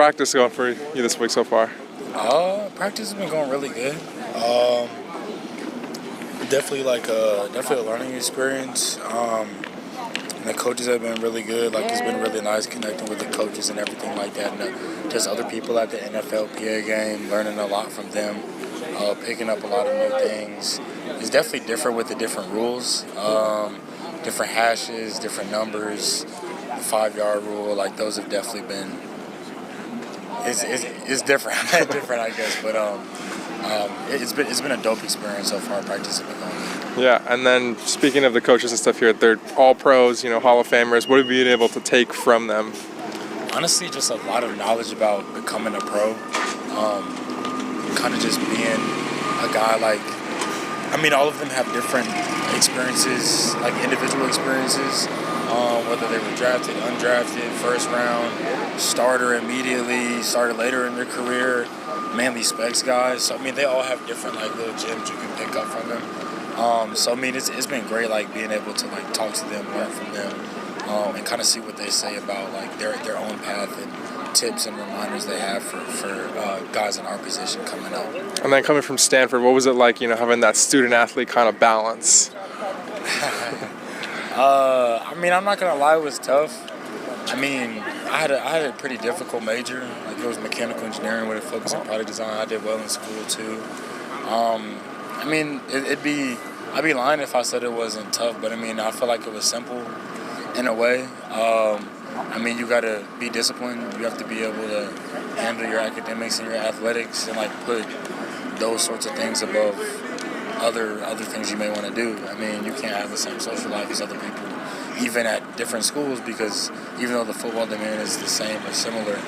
practice going for you this week so far? Practice has been going really good. Definitely a learning experience. And the coaches have been really good. Like, it's been really nice connecting with the coaches and everything like that. And just other people at the NFLPA game, learning a lot from them, picking up a lot of new things. It's definitely different with the different rules, different hashes, different numbers, the 5-yard rule. Like, those have definitely been. It's different, different, I guess. But it's been a dope experience so far. Practice has been going good. Yeah, and then speaking of the coaches and stuff here, they're all pros, Hall of Famers. What have you been able to take from them? Honestly, just a lot of knowledge about becoming a pro. Kind of just being a guy all of them have different experiences, like individual experiences, whether they were drafted, undrafted, first round, starter immediately, started later in their career, mainly specs guys. So, they all have different, little gems you can pick up from them. It's been great, being able to, talk to them, learn from them, and kind of see what they say about, their own path and tips and reminders they have for guys in our position coming up. And then coming from Stanford, what was it like, having that student-athlete kind of balance? I'm not going to lie, it was tough. I had a pretty difficult major. It was mechanical engineering with a focus on product design. I did well in school, too. I'd be lying if I said it wasn't tough, but I feel like it was simple in a way. You got to be disciplined. You have to be able to handle your academics and your athletics and put those sorts of things above other things you may want to do. You can't have the same social life as other people, even at different schools, because even though the football demand is the same or similar,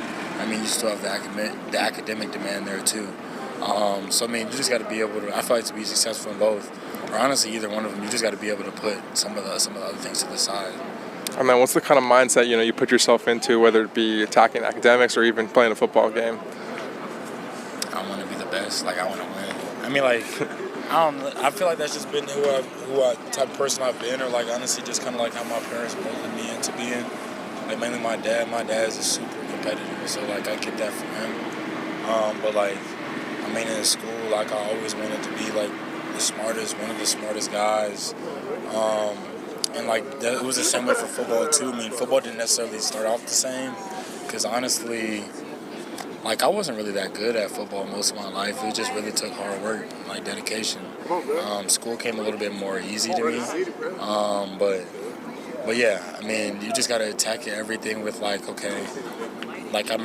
you still have the academic demand there too. You just got to be able to. I feel like to be successful in both, or honestly either one of them, you just got to be able to put some of the other things to the side. And then what's the kind of mindset you put yourself into, whether it be attacking academics or even playing a football game? I want to be the best. I want to win. I feel like that's just been the type of person I've been, or honestly just kind of how my parents molded me into being. Mainly my dad. My dad is a super competitor, so I get that from him. In school, I always wanted to be the smartest, one of the smartest guys. It was the same way for football too. Football didn't necessarily start off the same, because honestly, I wasn't really that good at football most of my life. It just really took hard work, dedication. School came a little bit more easy to me. But yeah, you just gotta attack everything with okay, I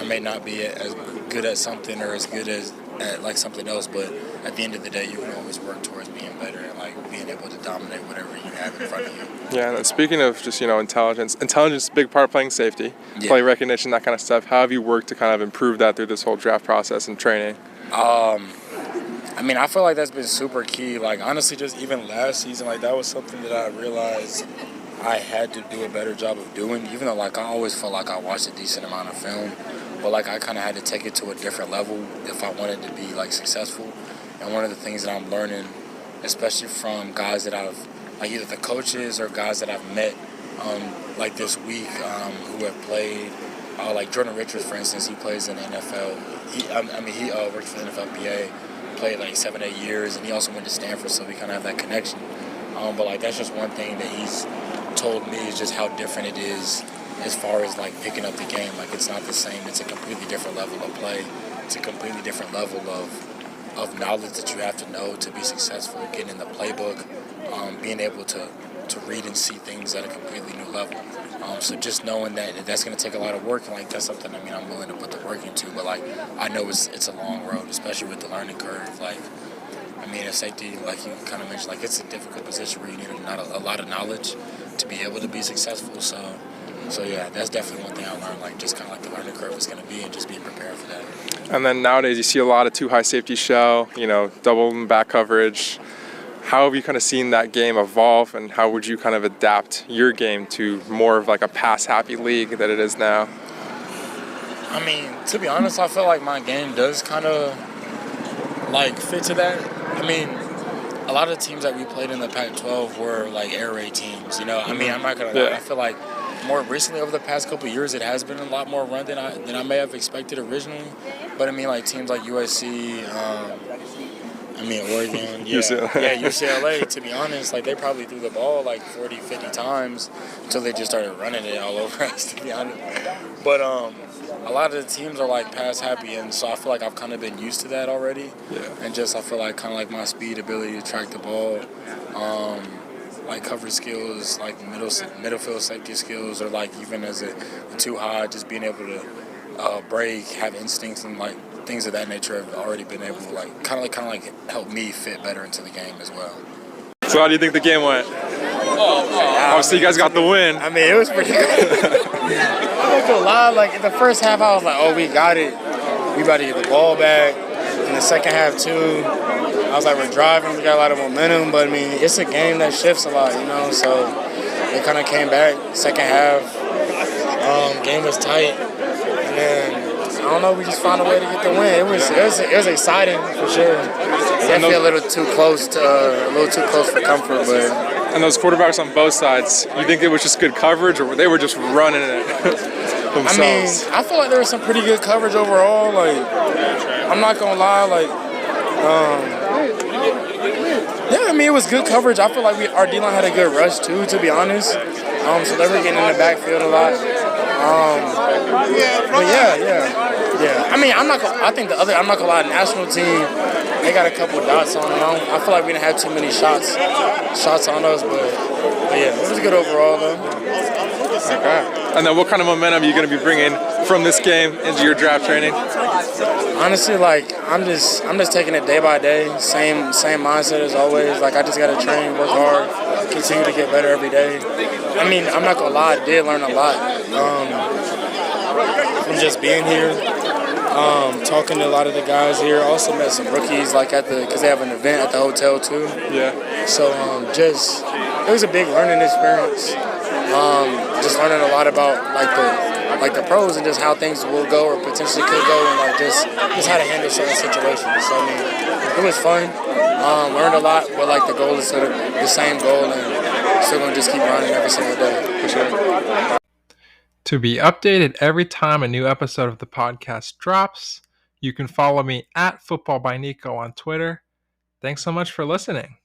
may not be as good at something or as good as at something else, but at the end of the day, you can always work towards being better and being able to dominate whatever you have in front of you. Yeah, and speaking of just intelligence is a big part of playing safety, play recognition, that kind of stuff. How have you worked to kind of improve that through this whole draft process and training? I feel like that's been super key. Honestly, just even last season, that was something that I realized I had to do a better job of doing, even though I always felt like I watched a decent amount of film, but I kind of had to take it to a different level if I wanted to be successful. And one of the things that I'm learning, especially from guys that I've either the coaches or guys that I've met this week who have played, Jordan Richards, for instance, he plays in the NFL. He worked for the NFLPA, played 7-8 years, and he also went to Stanford, so we kind of have that connection. But that's just one thing that he's told me, is just how different it is as far as picking up the game. It's not the same. It's a completely different level of play. It's a completely different level of knowledge that you have to know to be successful, getting in the playbook, being able to read and see things at a completely new level. So just knowing that's going to take a lot of work, and that's something I'm willing to put the work into, but I know it's a long road, especially with the learning curve. A safety, you kind of mentioned, it's a difficult position where you need a lot of knowledge to be able to be successful. So yeah, that's definitely one thing I learned, just kind of the learning curve is going to be, and just being prepared for that. And then nowadays you see a lot of too high safety shell, double and back coverage. How have you kind of seen that game evolve, and how would you kind of adapt your game to more of a pass-happy league that it is now? To be honest, I feel like my game does kind of fit to that. A lot of the teams that we played in the Pac-12 were air raid teams. I'm not gonna lie. I feel like more recently over the past couple of years, it has been a lot more run than I may have expected originally. But I mean, like teams like USC, Oregon, UCLA, to be honest, like they probably threw the ball like 40, 50 times until they just started running it all over us, to be honest. But a lot of the teams are like pass happy, and so I feel like I've kind of been used to that already. Yeah. And just I feel like kind of like my speed, ability to track the ball, like coverage skills, like middle field safety skills, or like even as a too high, just being able to break, have instincts, and like things of that nature have already been able to like kind of like help me fit better into the game as well. So how do you think the game went? Obviously, you guys got the win. I mean, it was pretty good. I'm not gonna lie, like in the first half, I was like, "Oh, we got it. We about to get the ball back." In the second half, too, I was like, "We're driving. We got a lot of momentum." But I mean, it's a game that shifts a lot, you know. So it kind of came back. Second half, game was tight, and then I don't know. We just found a way to get the win. It was exciting for sure. Definitely a little too close for comfort, but. And those quarterbacks on both sides, you think it was just good coverage, or they were just running it themselves? I mean, I feel like there was some pretty good coverage overall. Like, I'm not gonna lie, like, yeah, I mean, it was good coverage. I feel like our D-line had a good rush too, to be honest. So they were getting in the backfield a lot. But yeah. I mean, I'm not gonna lie, the national team, they got a couple dots on them. I feel like we didn't have too many shots on us, but yeah, it was good overall though. Okay. And then what kind of momentum are you going to be bringing from this game into your draft training? Honestly, like I'm just taking it day by day, same mindset as always. Like I just gotta train, work hard, continue to get better every day. I mean, I'm not gonna lie, I did learn a lot from just being here. Talking to a lot of the guys here. Also met some rookies, like because they have an event at the hotel too. Yeah. So it was a big learning experience. Just learning a lot about like the pros and just how things will go or potentially could go, and like just how to handle certain situations. So I mean, it was fun. Learned a lot, but like the goal is sort of the same goal, and still gonna just keep running every single day for sure. To be updated every time a new episode of the podcast drops, you can follow me at Football by Nico on Twitter. Thanks so much for listening.